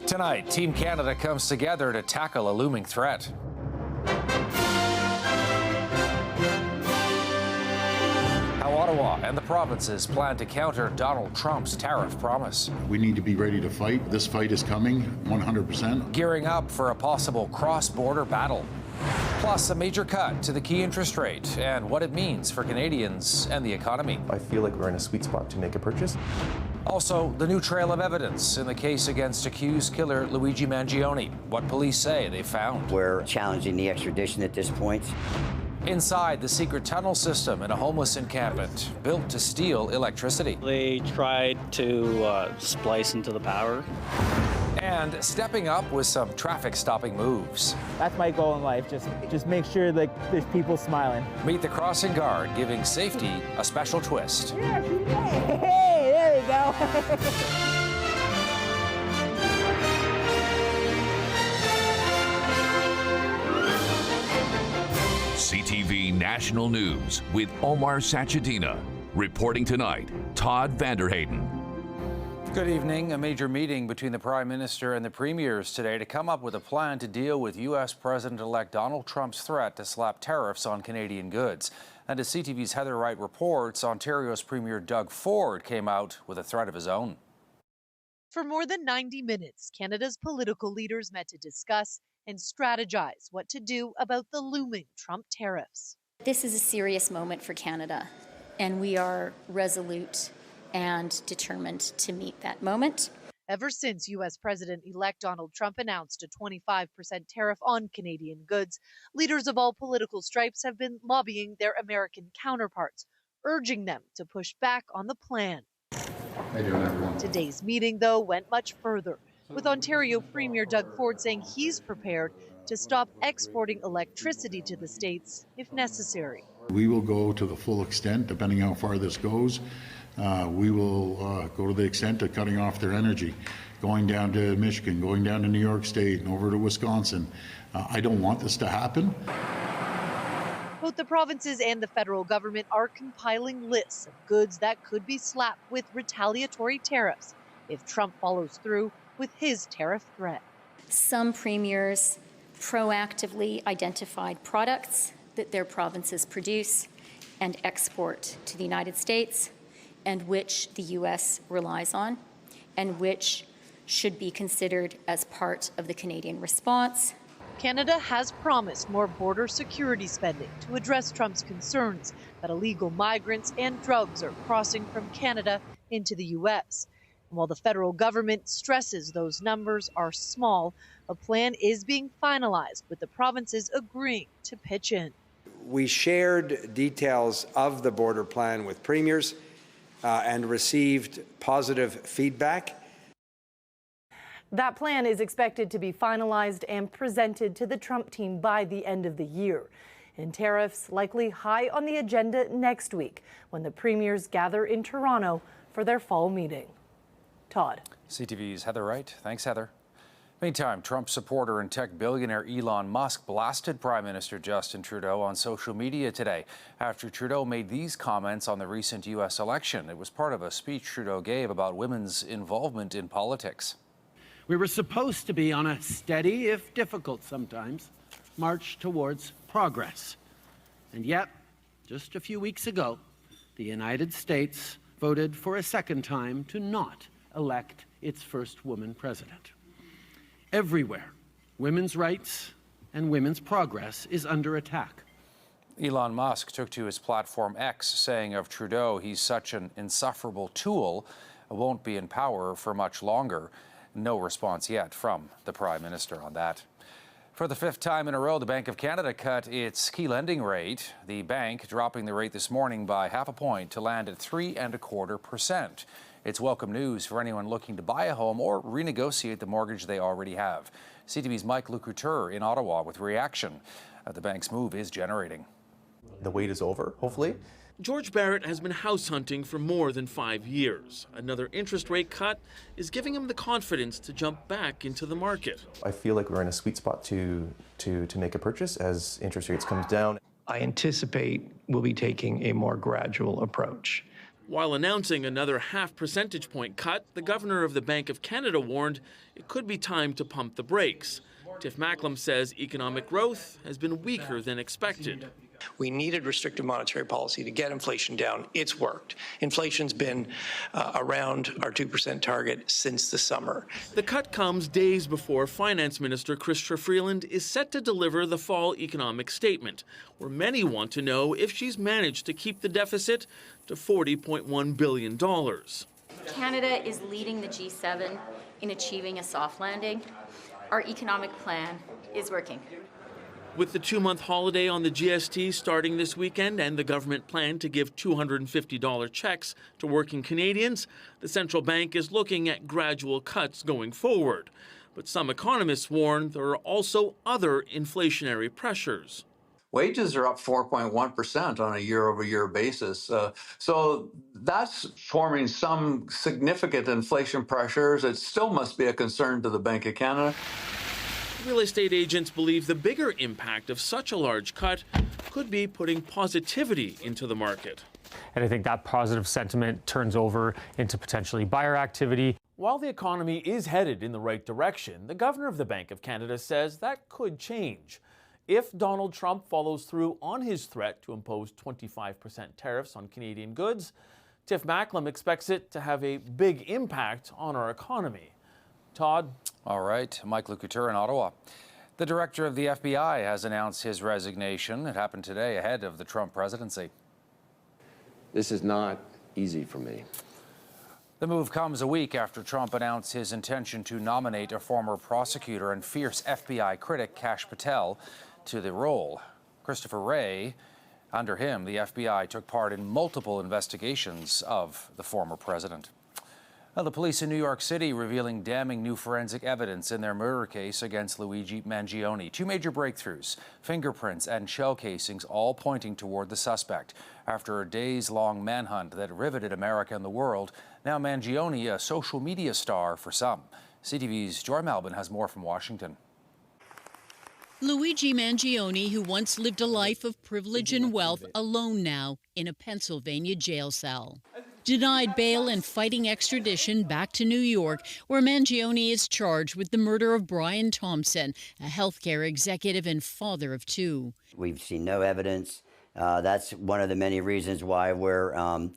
Tonight, Team Canada comes together to tackle a looming threat. How Ottawa and the provinces plan to counter Donald Trump's tariff promise. We need to be ready to fight. This fight is coming, 100%. Gearing up for a possible cross-border battle. Plus, a major cut to the key interest rate and what it means for Canadians and the economy. I feel like we're in a sweet spot to make a purchase. Also, the new trail of evidence in the case against accused killer Luigi Mangione. What police say they found. We're challenging the extradition at this point. Inside the secret tunnel system in a homeless encampment built to steal electricity. They tried to splice into the power. And stepping up with some traffic stopping moves. That's my goal in life, just make sure like there's people smiling. Meet the crossing guard, giving safety a special twist. Hey, there we go. CTV National News with Omar Sachedina. Reporting tonight, Todd Vanderhayden. Good evening. A major meeting between the Prime Minister and the Premiers today to come up with a plan to deal with U.S. President-elect Donald Trump's threat to slap tariffs on Canadian goods. And as CTV's Heather Wright reports, Ontario's Premier Doug Ford came out with a threat of his own. For more than 90 minutes, Canada's political leaders met to discuss and strategize what to do about the looming Trump tariffs. This is a serious moment for Canada, and we are resolute and determined to meet that moment. Ever since U.S. President-elect Donald Trump announced a 25% tariff on Canadian goods, leaders of all political stripes have been lobbying their American counterparts, urging them to push back on the plan. How you doing, everyone? Today's meeting, though, went much further, with Ontario Premier Doug Ford saying he's prepared to stop exporting electricity to the states if necessary. We will go to the full extent, depending how far this goes. We will go to the extent of cutting off their energy, going down to Michigan, going down to New York State and over to Wisconsin. I don't want this to happen. Both the provinces and the federal government are compiling lists of goods that could be slapped with retaliatory tariffs if Trump follows through with his tariff threat. Some premiers proactively identified products that their provinces produce and export to the United States, and which the U.S. relies on, and which should be considered as part of the Canadian response. Canada has promised more border security spending to address Trump's concerns that illegal migrants and drugs are crossing from Canada into the U.S. And while the federal government stresses those numbers are small, a plan is being finalized with the provinces agreeing to pitch in. We shared details of the border plan with premiers and received positive feedback. That plan is expected to be finalized and presented to the Trump team by the end of the year. And tariffs likely high on the agenda next week when the premiers gather in Toronto for their fall meeting. Todd. CTV's Heather Wright. Thanks, Heather. Meantime, Trump supporter and tech billionaire Elon Musk blasted Prime Minister Justin Trudeau on social media today after Trudeau made these comments on the recent U.S. election. It was part of a speech Trudeau gave about women's involvement in politics. We were supposed to be on a steady, if difficult sometimes, march towards progress. And yet, just a few weeks ago, the United States voted for a second time to not elect its first woman president. Everywhere, women's rights and women's progress is under attack. Elon Musk took to his platform X, saying of Trudeau, he's such an insufferable tool, won't be in power for much longer. No response yet from the Prime Minister on that. For the fifth time in a row, the Bank of Canada cut its key lending rate. The bank dropping the rate this morning by half a point to land at 3.25%. It's welcome news for anyone looking to buy a home or renegotiate the mortgage they already have. CTV's Mike Lecouteur in Ottawa with reaction. The bank's move is generating. The wait is over, hopefully. George Barrett has been house hunting for more than 5 years. Another interest rate cut is giving him the confidence to jump back into the market. I feel like we're in a sweet spot to make a purchase as interest rates come down. I anticipate we'll be taking a more gradual approach. While announcing another half percentage point cut, the governor of the Bank of Canada warned it could be time to pump the brakes. Tiff Macklem says economic growth has been weaker than expected. We needed restrictive monetary policy to get inflation down. It's worked. Inflation's been around our 2% target since the summer. The cut comes days before Finance Minister Chrystia Freeland is set to deliver the fall economic statement, where many want to know if she's managed to keep the deficit to $40.1 billion. Canada is leading the G7 in achieving a soft landing. Our economic plan is working. With the 2-month holiday on the GST starting this weekend and the government plan to give $250 checks to working Canadians, the central bank is looking at gradual cuts going forward. But some economists warn there are also other inflationary pressures. Wages are up 4.1% on a year-over-year basis. So that's forming some significant inflation pressures. It still must be a concern to the Bank of Canada. Real estate agents believe the bigger impact of such a large cut could be putting positivity into the market. And I think that positive sentiment turns over into potentially buyer activity. While the economy is headed in the right direction, the governor of the Bank of Canada says that could change. If Donald Trump follows through on his threat to impose 25% tariffs on Canadian goods, Tiff Macklem expects it to have a big impact on our economy. Todd? All right. Mike Lecouture in Ottawa. The director of the FBI has announced his resignation. It happened today ahead of the Trump presidency. This is not easy for me. The move comes a week after Trump announced his intention to nominate a former prosecutor and fierce FBI critic, Kash Patel, to the role. Christopher Wray, under him, the FBI took part in multiple investigations of the former president. The police in New York City revealing damning new forensic evidence in their murder case against Luigi Mangione. 2 major breakthroughs, fingerprints and shell casings, all pointing toward the suspect. After a days-long manhunt that riveted America and the world, now Mangione a social media star for some. CTV's Joy Malbin has more from Washington. Luigi Mangione, who once lived a life of privilege and wealth, alone now in a Pennsylvania jail cell. Denied bail and fighting extradition back to New York, where Mangione is charged with the murder of Brian Thompson, a healthcare executive and father of 2. We've seen no evidence. That's one of the many reasons why we're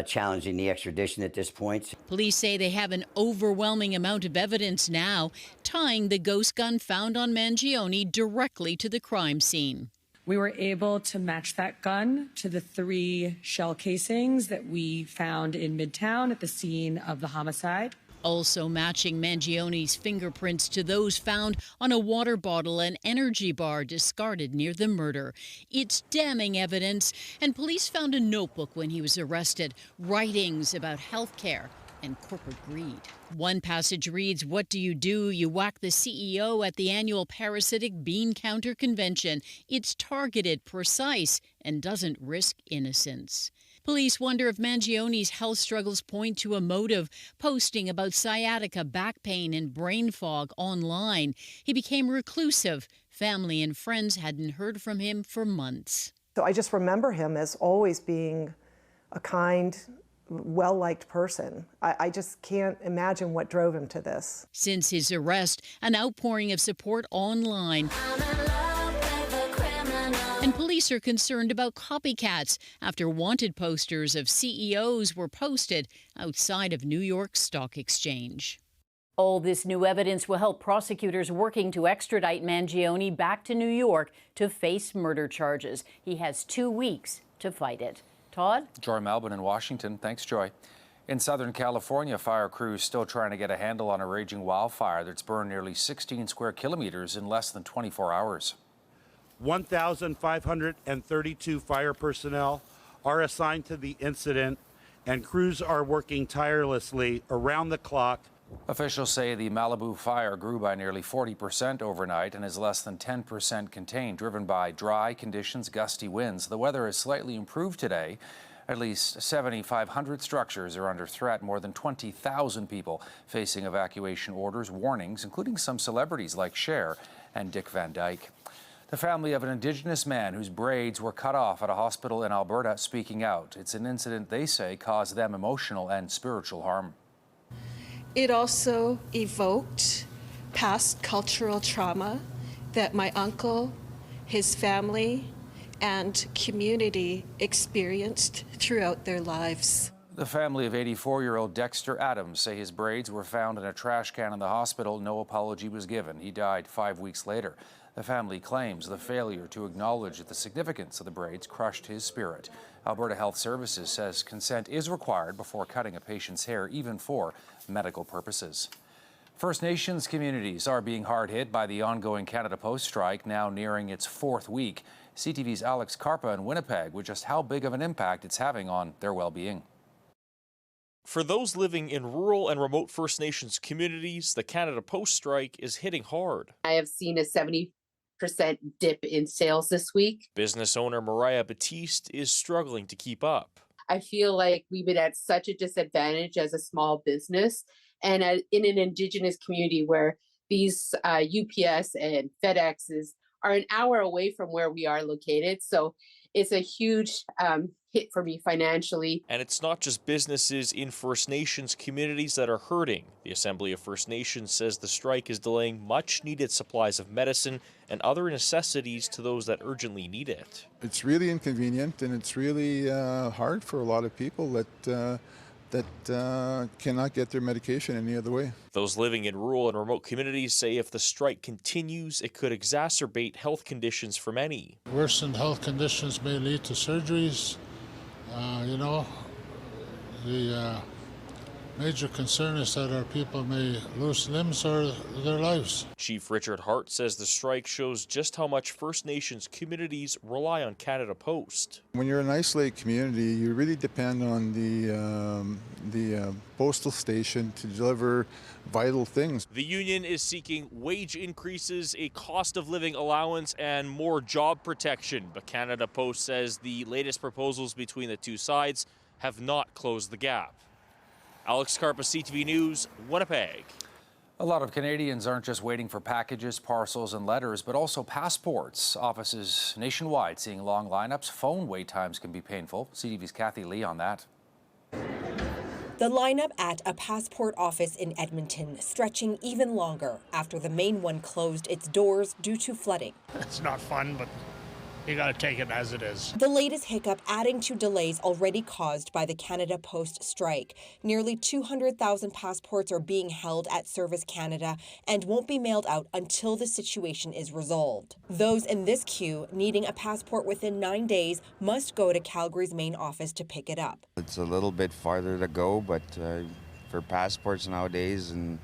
challenging the extradition at this point. Police say they have an overwhelming amount of evidence now tying the ghost gun found on Mangione directly to the crime scene. We were able to match that gun to the 3 shell casings that we found in Midtown at the scene of the homicide. Also matching Mangione's fingerprints to those found on a water bottle and energy bar discarded near the murder. It's damning evidence, and police found a notebook when he was arrested, writings about health care and corporate greed. One passage reads, "What do? You whack the CEO at the annual parasitic bean counter convention. It's targeted, precise, and doesn't risk innocence." Police wonder if Mangione's health struggles point to a motive, posting about sciatica, back pain, and brain fog online. He became reclusive. Family and friends hadn't heard from him for months. So I just remember him as always being a kind, well-liked person. I just can't imagine what drove him to this. Since his arrest, an outpouring of support online. And police are concerned about copycats after wanted posters of CEOs were posted outside of New York Stock Exchange. All this new evidence will help prosecutors working to extradite Mangione back to New York to face murder charges. He has 2 weeks to fight it. Todd? Joy Malbin in Washington. Thanks, Joy. In Southern California, fire crews still trying to get a handle on a raging wildfire that's burned nearly 16 square kilometers in less than 24 hours. 1,532 fire personnel are assigned to the incident, and crews are working tirelessly around the clock. Officials say the Malibu fire grew by nearly 40% overnight and is less than 10% contained, driven by dry conditions, gusty winds. The weather has slightly improved today. At least 7,500 structures are under threat, more than 20,000 people facing evacuation orders, warnings, including some celebrities like Cher and Dick Van Dyke. The family of an Indigenous man whose braids were cut off at a hospital in Alberta speaking out. It's an incident they say caused them emotional and spiritual harm. It also evoked past cultural trauma that my uncle, his family, and community experienced throughout their lives. The family of 84-year-old Dexter Adams say his braids were found in a trash can in the hospital. No apology was given. He died 5 weeks later. The family claims the failure to acknowledge the significance of the braids crushed his spirit. Alberta Health Services says consent is required before cutting a patient's hair, even for medical purposes. First Nations communities are being hard hit by the ongoing Canada Post strike, now nearing its 4th week. CTV's Alex Karpa in Winnipeg with just how big of an impact it's having on their well-being. For those living in rural and remote First Nations communities, the Canada Post strike is hitting hard. I have seen a 70% dip in sales this week. Business owner Mariah Batiste is struggling to keep up. I feel like we've been at such a disadvantage as a small business and in an Indigenous community where these UPS and FedExes are an hour away from where we are located. So it's a huge hit for me financially. And it's not just businesses in First Nations communities that are hurting. The Assembly of First Nations says the strike is delaying much-needed supplies of medicine and other necessities to those that urgently need it. It's really inconvenient, and it's really hard for a lot of people that cannot get their medication any other way. Those living in rural and remote communities say if the strike continues, it could exacerbate health conditions for many. Worsened health conditions may lead to surgeries. The major concern is that our people may lose limbs or their lives. Chief Richard Hart says the strike shows just how much First Nations communities rely on Canada Post. When you're an isolated community, you really depend on the postal station to deliver vital things. The union is seeking wage increases, a cost of living allowance, and more job protection. But Canada Post says the latest proposals between the two sides have not closed the gap. Alex Karpa, CTV News, Winnipeg. A lot of Canadians aren't just waiting for packages, parcels, and letters, but also passports. Offices nationwide seeing long lineups. Phone wait times can be painful. CTV's Kathy Lee on that. The lineup at a passport office in Edmonton stretching even longer after the main one closed its doors due to flooding. It's not fun, but you got to take it as it is. The latest hiccup adding to delays already caused by the Canada Post strike. Nearly 200,000 passports are being held at Service Canada and won't be mailed out until the situation is resolved. Those in this queue needing a passport within 9 days must go to Calgary's main office to pick it up. It's a little bit farther to go, but for passports nowadays and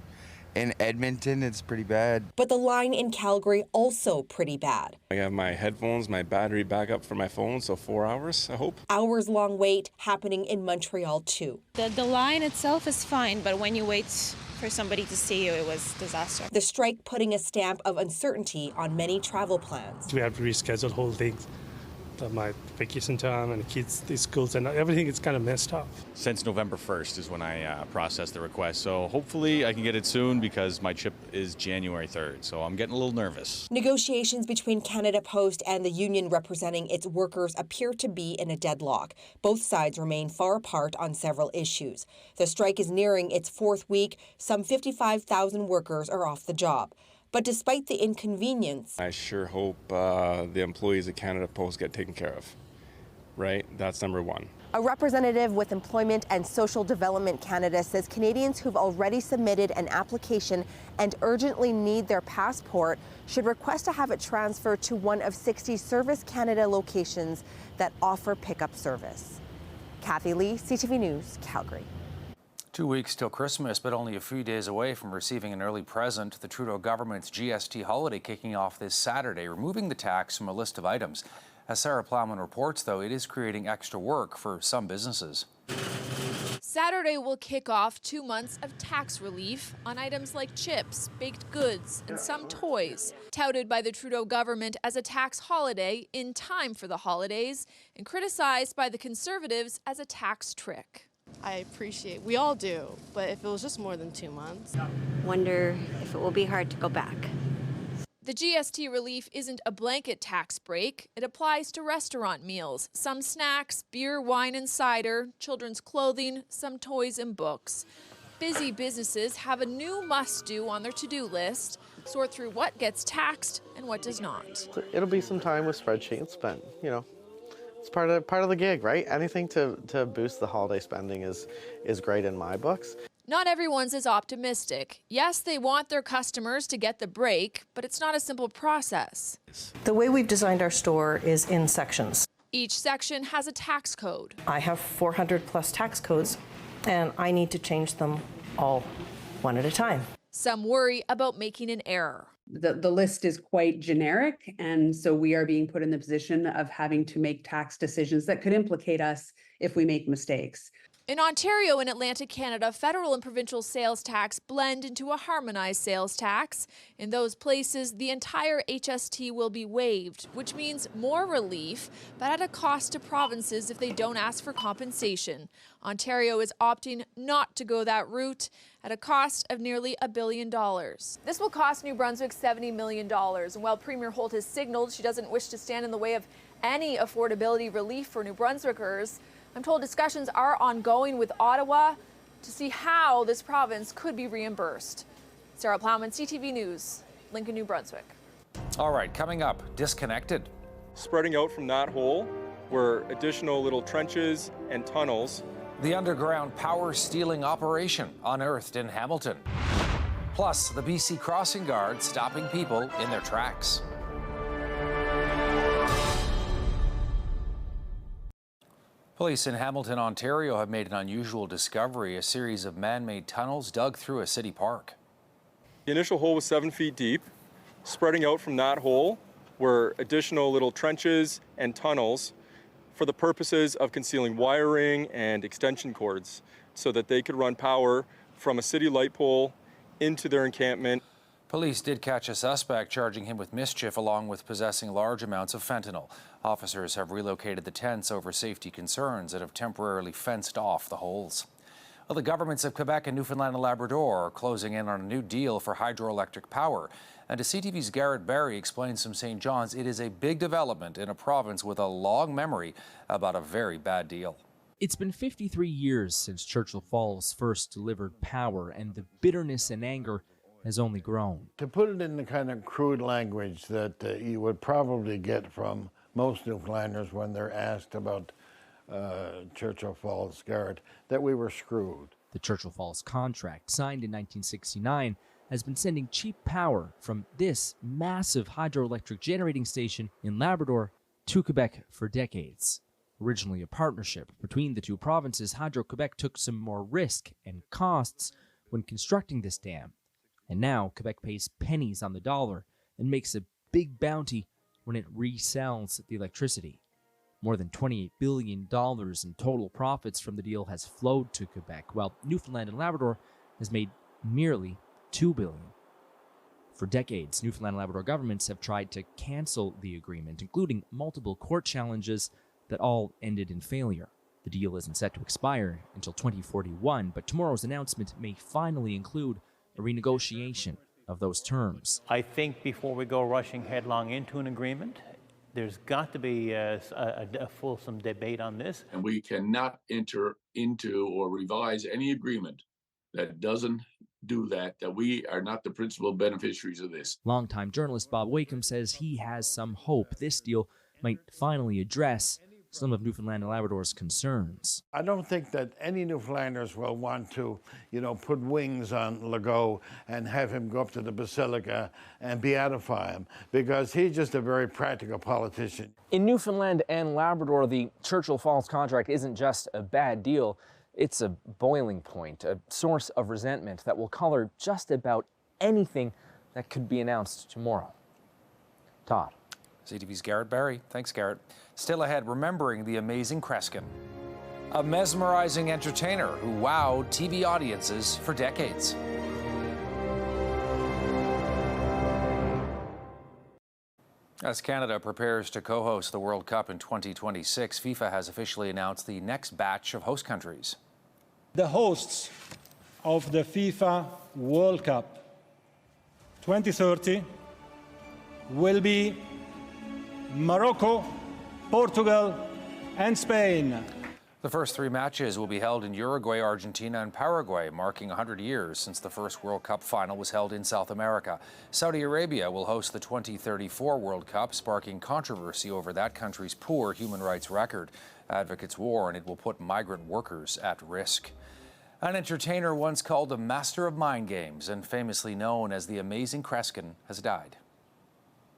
in Edmonton, it's pretty bad. But the line in Calgary also pretty bad. I have my headphones, my battery backup for my phone, so 4 hours, I hope. Hours-long wait happening in Montreal, too. The line itself is fine, but when you wait for somebody to see you, it was disaster. The strike putting a stamp of uncertainty on many travel plans. We have to reschedule whole things. My vacation time and the kids' schools and everything is kind of messed up. Since November 1st is when I processed the request, so hopefully I can get it soon because my chip is January 3rd, so I'm getting a little nervous. Negotiations between Canada Post and the union representing its workers appear to be in a deadlock. Both sides remain far apart on several issues. The strike is nearing its 4th week. Some 55,000 workers are off the job. But despite the inconvenience, I sure hope the employees at Canada Post get taken care of, right? That's number one. a representative with Employment and Social Development Canada says Canadians who've already submitted an application and urgently need their passport should request to have it transferred to one of 60 Service Canada locations that offer pickup service. Kathy Lee, CTV News, Calgary. 2 weeks till Christmas, but only a few days away from receiving an early present. The Trudeau government's GST holiday kicking off this Saturday, removing the tax from a list of items. As Sarah Plowman reports, though, it is creating extra work for some businesses. Saturday will kick off 2 months of tax relief on items like chips, baked goods, and some toys, touted by the Trudeau government as a tax holiday in time for the holidays, and criticized by the Conservatives as a tax trick. I appreciate, we all do, but if it was just more than 2 months. Wonder if it will be hard to go back. The GST relief isn't a blanket tax break. It applies to restaurant meals, some snacks, beer, wine, and cider, children's clothing, some toys and books. Busy businesses have a new must-do on their to-do list, sort through what gets taxed and what does not. It'll be some time with spreadsheets, but, you know, it's part of the gig, right? Anything to boost the holiday spending is great in my books. Not everyone's as optimistic. Yes, they want their customers to get the break, but it's not a simple process. The way we've designed our store is in sections. Each section has a tax code. I have 400 plus tax codes, and I need to change them all one at a time. Some worry about making an error. The list is quite generic, and so we are being put in the position of having to make tax decisions that could implicate us if we make mistakes. In Ontario and Atlantic Canada, federal and provincial sales tax blend into a harmonized sales tax. In those places, the entire HST will be waived, which means more relief, but at a cost to provinces if they don't ask for compensation. Ontario is opting not to go that route at a cost of nearly $1 billion. This will cost New Brunswick $70 million. And while Premier Holt has signaled she doesn't wish to stand in the way of any affordability relief for New Brunswickers, I'm told discussions are ongoing with Ottawa to see how this province could be reimbursed. Sarah Plowman, CTV News, Lincoln, New Brunswick. All right, coming up, disconnected. Spreading out from that hole were additional little trenches and tunnels. The underground power stealing operation unearthed in Hamilton. Plus, the BC Crossing Guard stopping people in their tracks. Police in Hamilton, Ontario have made an unusual discovery, a series of man-made tunnels dug through a city park. The initial hole was 7 feet deep. Spreading out from that hole were additional little trenches and tunnels for the purposes of concealing wiring and extension cords so that they could run power from a city light pole into their encampment. Police did catch a suspect, charging him with mischief along with possessing large amounts of fentanyl. Officers have relocated the tents over safety concerns and have temporarily fenced off the holes. Well, the governments of Quebec and Newfoundland and Labrador are closing in on a new deal for hydroelectric power. And as CTV's Garrett Barry explains from St. John's, it is a big development in a province with a long memory about a very bad deal. It's been 53 years since Churchill Falls first delivered power, and the bitterness and anger has only grown. To put it in the kind of crude language that you would probably get from most Newfoundlanders when they're asked about Churchill Falls, Garrett, that we were screwed. The Churchill Falls contract, signed in 1969, has been sending cheap power from this massive hydroelectric generating station in Labrador to Quebec for decades. Originally a partnership between the two provinces, Hydro-Quebec took some more risk and costs when constructing this dam. And now Quebec pays pennies on the dollar and makes a big bounty when it resells the electricity. More than $28 billion in total profits from the deal has flowed to Quebec, while Newfoundland and Labrador has made merely $2 billion. For decades, Newfoundland and Labrador governments have tried to cancel the agreement, including multiple court challenges that all ended in failure. The deal isn't set to expire until 2041, but tomorrow's announcement may finally include a renegotiation of those terms. I think before we go rushing headlong into an agreement, there's got to be a fulsome debate on this. And we cannot enter into or revise any agreement that doesn't do that we are not the principal beneficiaries of this. Longtime journalist Bob Wakeham says he has some hope this deal might finally address some of Newfoundland and Labrador's concerns. I don't think that any Newfoundlanders will want to, put wings on Legault and have him go up to the Basilica and beatify him, because he's just a very practical politician. In Newfoundland and Labrador, the Churchill Falls contract isn't just a bad deal, it's a boiling point, a source of resentment that will color just about anything that could be announced tomorrow. Todd. CTV's Garrett Barry. Thanks, Garrett. Still ahead, remembering the amazing Kreskin, a mesmerizing entertainer who wowed TV audiences for decades. As Canada prepares to co-host the World Cup in 2026, FIFA has officially announced the next batch of host countries. The hosts of the FIFA World Cup 2030 will be Morocco, Portugal, and Spain. The first three matches will be held in Uruguay, Argentina, and Paraguay, marking 100 years since the first World Cup final was held in South America. Saudi Arabia will host the 2034 World Cup, sparking controversy over that country's poor human rights record. Advocates warn it will put migrant workers at risk. An entertainer once called a master of mind games and famously known as the Amazing Kreskin has died.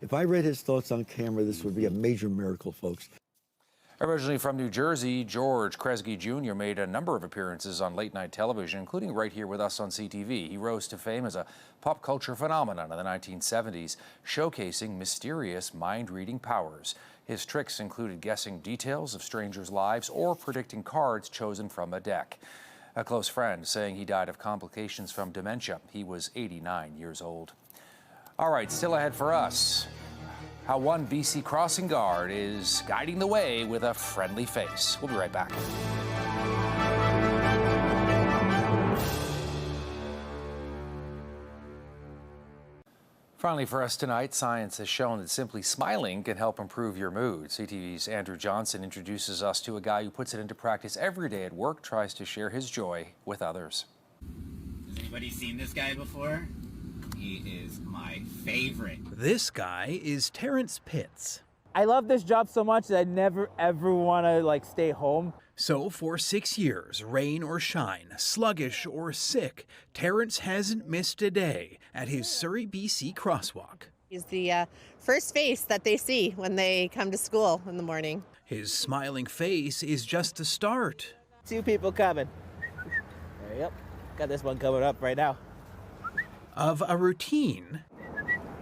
If I read his thoughts on camera, this would be a major miracle, folks. Originally from New Jersey, George Kresge Jr. made a number of appearances on late-night television, including right here with us on CTV. He rose to fame as a pop culture phenomenon in the 1970s, showcasing mysterious mind-reading powers. His tricks included guessing details of strangers' lives or predicting cards chosen from a deck. A close friend saying he died of complications from dementia. He was 89 years old. All right, still ahead for us. How one BC crossing guard is guiding the way with a friendly face. We'll be right back. Finally for us tonight, science has shown that simply smiling can help improve your mood. CTV's Andrew Johnson introduces us to a guy who puts it into practice every day at work, tries to share his joy with others. Has anybody seen this guy before? He is my favorite. This guy is Terrence Pitts. I love this job so much that I never ever want to stay home. So for 6 years, rain or shine, sluggish or sick, Terrence hasn't missed a day at his Surrey, BC crosswalk. He's the first face that they see when they come to school in the morning. His smiling face is just the start. 2 people coming. There, yep. Got this one coming up right now. Of a routine.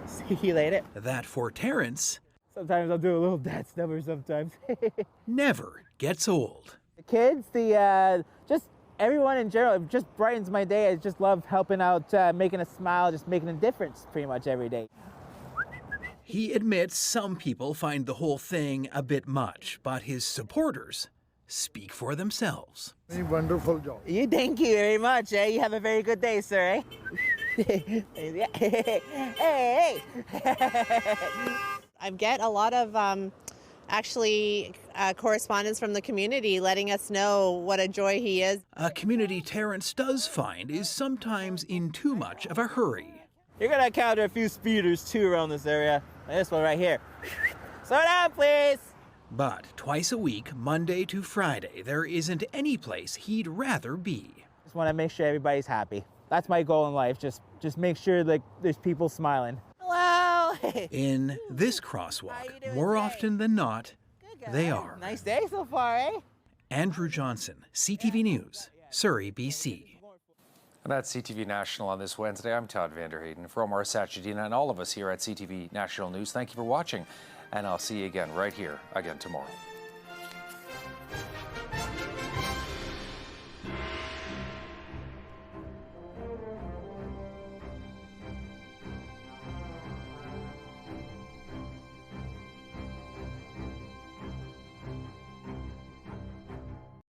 See you later. That for Terrence. Sometimes I'll do a little dance number sometimes. Never gets old. The kids, just everyone in general, it just brightens my day. I just love helping out, making a smile, just making a difference pretty much every day. He admits some people find the whole thing a bit much, but his supporters speak for themselves. A wonderful job. Thank you very much. You have a very good day, sir. Hey. I get a lot of correspondence from the community letting us know what a joy he is. A community Terrence does find is sometimes in too much of a hurry. You're going to encounter a few speeders too around this area. Like this one right here. Slow down, please. But twice a week, Monday to Friday, there isn't any place he'd rather be. Just want to make sure everybody's happy. That's my goal in life. Just make sure there's people smiling. Hello. In this crosswalk, more often than not, they are. Nice day so far, eh? Andrew Johnson, CTV News, Surrey, BC. And that's CTV National on this Wednesday. I'm Todd Vanderheyden. For Omar Sachedina and all of us here at CTV National News, thank you for watching. And I'll see you again right here again tomorrow.